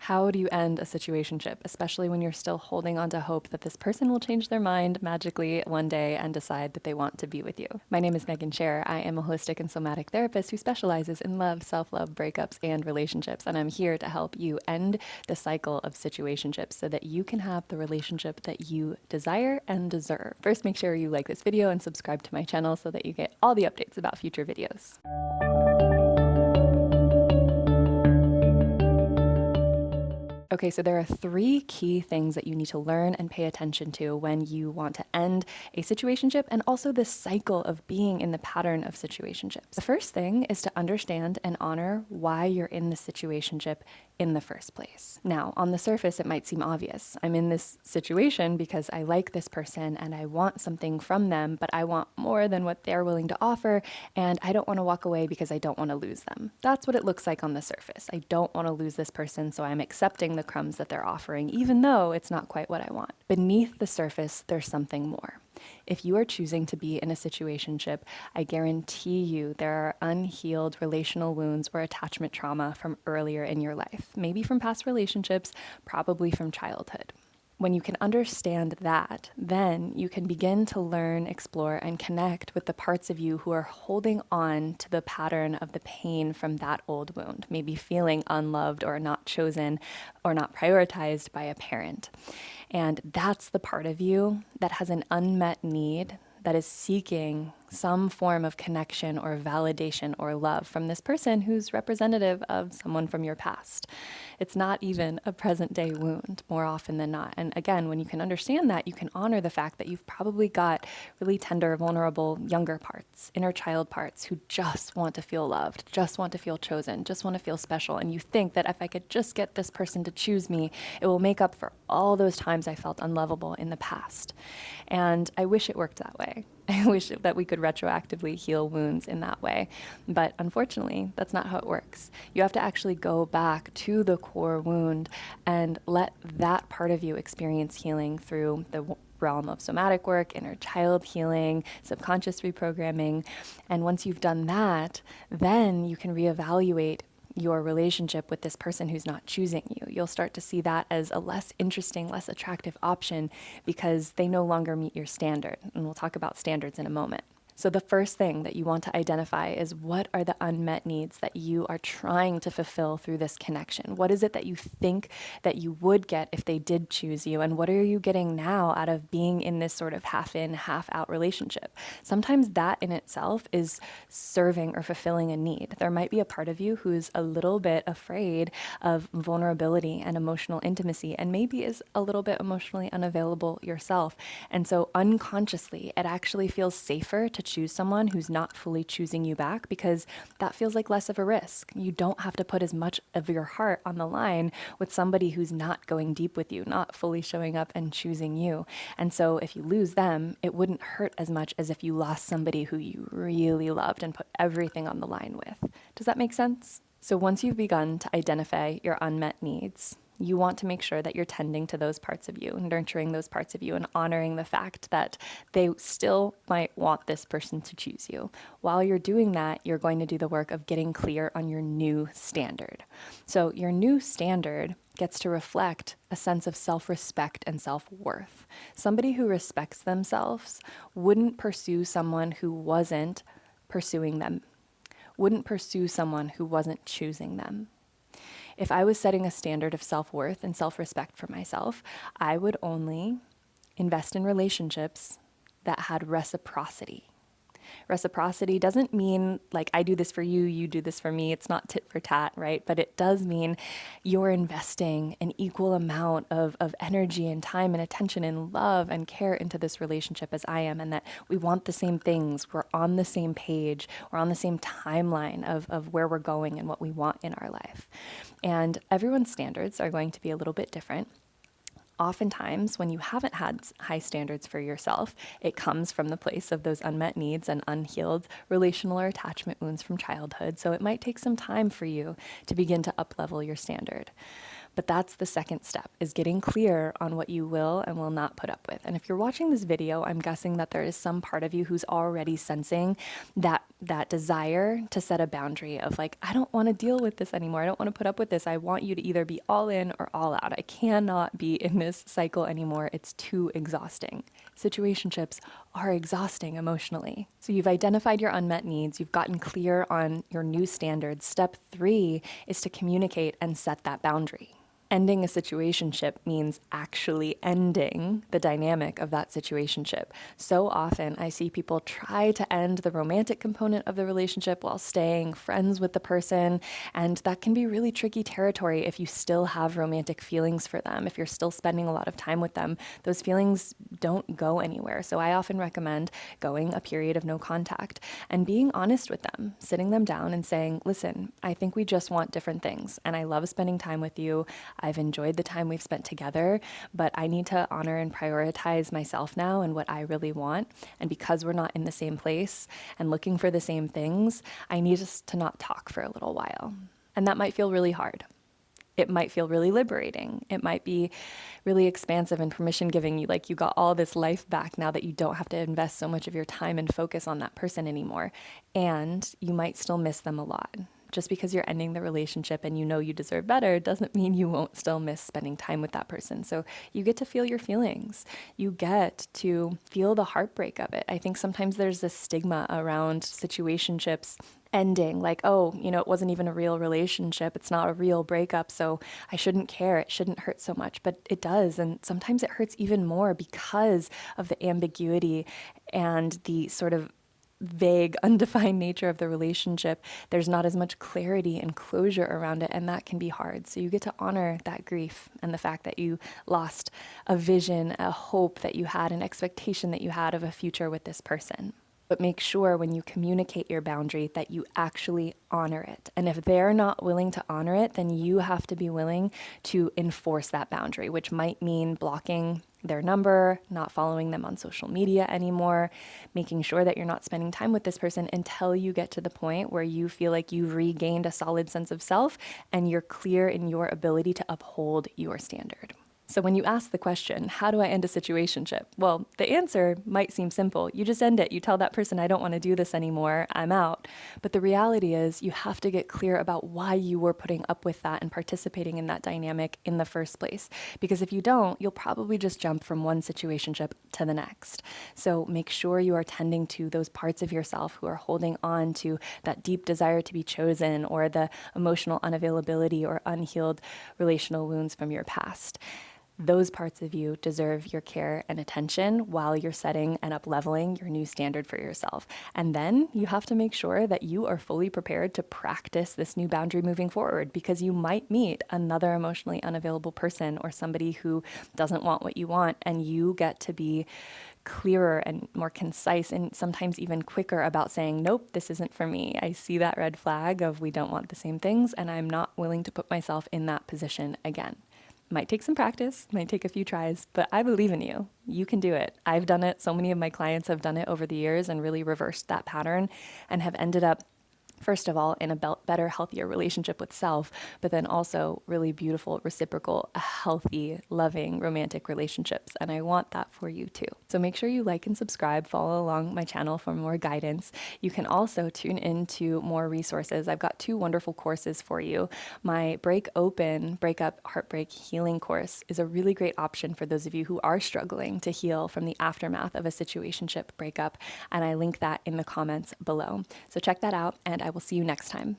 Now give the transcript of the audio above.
How do you end a situationship, especially when you're still holding on to hope that this person will change their mind magically one day and decide that they want to be with you? My name is Megan Scher. I am a holistic and somatic therapist who specializes in love, self-love, breakups, and relationships. And I'm here to help you end the cycle of situationships so that you can have the relationship that you desire and deserve. First, make sure you like this video and subscribe to my channel so that you get all the updates about future videos. Okay, so there are three key things that you need to learn and pay attention to when you want to end a situationship and also the cycle of being in the pattern of situationships. The first thing is to understand and honor why you're in the situationship in the first place. Now, on the surface, it might seem obvious. I'm in this situation because I like this person and I want something from them, but I want more than what they're willing to offer, and I don't want to walk away because I don't want to lose them. That's what it looks like on the surface. I don't want to lose this person, so I'm accepting the crumbs that they're offering, even though it's not quite what I want. Beneath the surface, there's something more. If you are choosing to be in a situationship, I guarantee you there are unhealed relational wounds or attachment trauma from earlier in your life, maybe from past relationships, probably from childhood. When you can understand that, then you can begin to learn, explore, and connect with the parts of you who are holding on to the pattern of the pain from that old wound, maybe feeling unloved or not chosen or not prioritized by a parent. And that's the part of you that has an unmet need that is seeking some form of connection or validation or love from this person who's representative of someone from your past. It's not even a present day wound more often than not. And again, when you can understand that, you can honor the fact that you've probably got really tender, vulnerable, younger parts, inner child parts who just want to feel loved, just want to feel chosen, just want to feel special. And you think that if I could just get this person to choose me, it will make up for all those times I felt unlovable in the past. And I wish it worked that way. I wish that we could retroactively heal wounds in that way. But unfortunately, that's not how it works. You have to actually go back to the core wound and let that part of you experience healing through the realm of somatic work, inner child healing, subconscious reprogramming. And once you've done that, then you can reevaluate your relationship with this person who's not choosing you. You'll start to see that as a less interesting, less attractive option because they no longer meet your standard. And we'll talk about standards in a moment. So the first thing that you want to identify is what are the unmet needs that you are trying to fulfill through this connection? What is it that you think that you would get if they did choose you? And what are you getting now out of being in this sort of half in, half out relationship? Sometimes that in itself is serving or fulfilling a need. There might be a part of you who's a little bit afraid of vulnerability and emotional intimacy, and maybe is a little bit emotionally unavailable yourself. And so unconsciously, it actually feels safer to choose someone who's not fully choosing you back because that feels like less of a risk. You don't have to put as much of your heart on the line with somebody who's not going deep with you, not fully showing up and choosing you. And so if you lose them, it wouldn't hurt as much as if you lost somebody who you really loved and put everything on the line with. Does that make sense? So once you've begun to identify your unmet needs, you want to make sure that you're tending to those parts of you, nurturing those parts of you, and honoring the fact that they still might want this person to choose you. While you're doing that, you're going to do the work of getting clear on your new standard. So your new standard gets to reflect a sense of self-respect and self-worth. Somebody who respects themselves wouldn't pursue someone who wasn't pursuing them, wouldn't pursue someone who wasn't choosing them. If I was setting a standard of self-worth and self-respect for myself, I would only invest in relationships that had reciprocity. Reciprocity doesn't mean like I do this for you, you do this for me. It's not tit for tat, right? But it does mean you're investing an equal amount of energy and time and attention and love and care into this relationship as I am, and that we want the same things. We're on the same page. We're on the same timeline of where we're going and what we want in our life. And everyone's standards are going to be a little bit different. Oftentimes, when you haven't had high standards for yourself, it comes from the place of those unmet needs and unhealed relational or attachment wounds from childhood. So it might take some time for you to begin to up-level your standard. But that's the second step, is getting clear on what you will and will not put up with. And if you're watching this video, I'm guessing that there is some part of you who's already sensing that desire to set a boundary of like, I don't want to deal with this anymore. I don't want to put up with this. I want you to either be all in or all out. I cannot be in this cycle anymore. It's too exhausting. Situationships are exhausting emotionally. So you've identified your unmet needs. You've gotten clear on your new standards. Step 3 is to communicate and set that boundary. Ending a situationship means actually ending the dynamic of that situationship. So often I see people try to end the romantic component of the relationship while staying friends with the person, and that can be really tricky territory if you still have romantic feelings for them. If you're still spending a lot of time with them, those feelings don't go anywhere. So I often recommend going a period of no contact and being honest with them, sitting them down and saying, listen, I think we just want different things, and I love spending time with you. I've enjoyed the time we've spent together, but I need to honor and prioritize myself now and what I really want. And because we're not in the same place and looking for the same things, I need us to not talk for a little while. And that might feel really hard. It might feel really liberating. It might be really expansive and permission giving you, like you got all this life back now that you don't have to invest so much of your time and focus on that person anymore. And you might still miss them a lot. Just because you're ending the relationship and you know you deserve better doesn't mean you won't still miss spending time with that person. So you get to feel your feelings. You get to feel the heartbreak of it. I think sometimes there's this stigma around situationships ending, like, oh, it wasn't even a real relationship. It's not a real breakup, so I shouldn't care. It shouldn't hurt so much. But it does. And sometimes it hurts even more because of the ambiguity and the sort of vague, undefined nature of the relationship. There's not as much clarity and closure around it, and that can be hard. So you get to honor that grief and the fact that you lost a vision, a hope that you had, an expectation that you had of a future with this person. But make sure when you communicate your boundary that you actually honor it. And if they're not willing to honor it, then you have to be willing to enforce that boundary, which might mean blocking their number, not following them on social media anymore, making sure that you're not spending time with this person until you get to the point where you feel like you've regained a solid sense of self and you're clear in your ability to uphold your standard. So when you ask the question, how do I end a situationship? Well, the answer might seem simple. You just end it. You tell that person, I don't want to do this anymore. I'm out. But the reality is you have to get clear about why you were putting up with that and participating in that dynamic in the first place. Because if you don't, you'll probably just jump from one situationship to the next. So make sure you are tending to those parts of yourself who are holding on to that deep desire to be chosen or the emotional unavailability or unhealed relational wounds from your past. Those parts of you deserve your care and attention while you're setting and up-leveling your new standard for yourself. And then you have to make sure that you are fully prepared to practice this new boundary moving forward, because you might meet another emotionally unavailable person or somebody who doesn't want what you want, and you get to be clearer and more concise and sometimes even quicker about saying, nope, this isn't for me. I see that red flag of we don't want the same things, and I'm not willing to put myself in that position again. Might take some practice, might take a few tries, but I believe in you. You can do it. I've done it. So many of my clients have done it over the years and really reversed that pattern and have ended up, first of all, in a better, healthier relationship with self, but then also really beautiful, reciprocal, healthy, loving, romantic relationships. And I want that for you too. So make sure you like and subscribe, follow along my channel for more guidance. You can also tune into more resources. I've got 2 wonderful courses for you. My Break Open, Breakup, Heartbreak Healing course is a really great option for those of you who are struggling to heal from the aftermath of a situationship breakup. And I link that in the comments below. So check that out, and I will see you next time.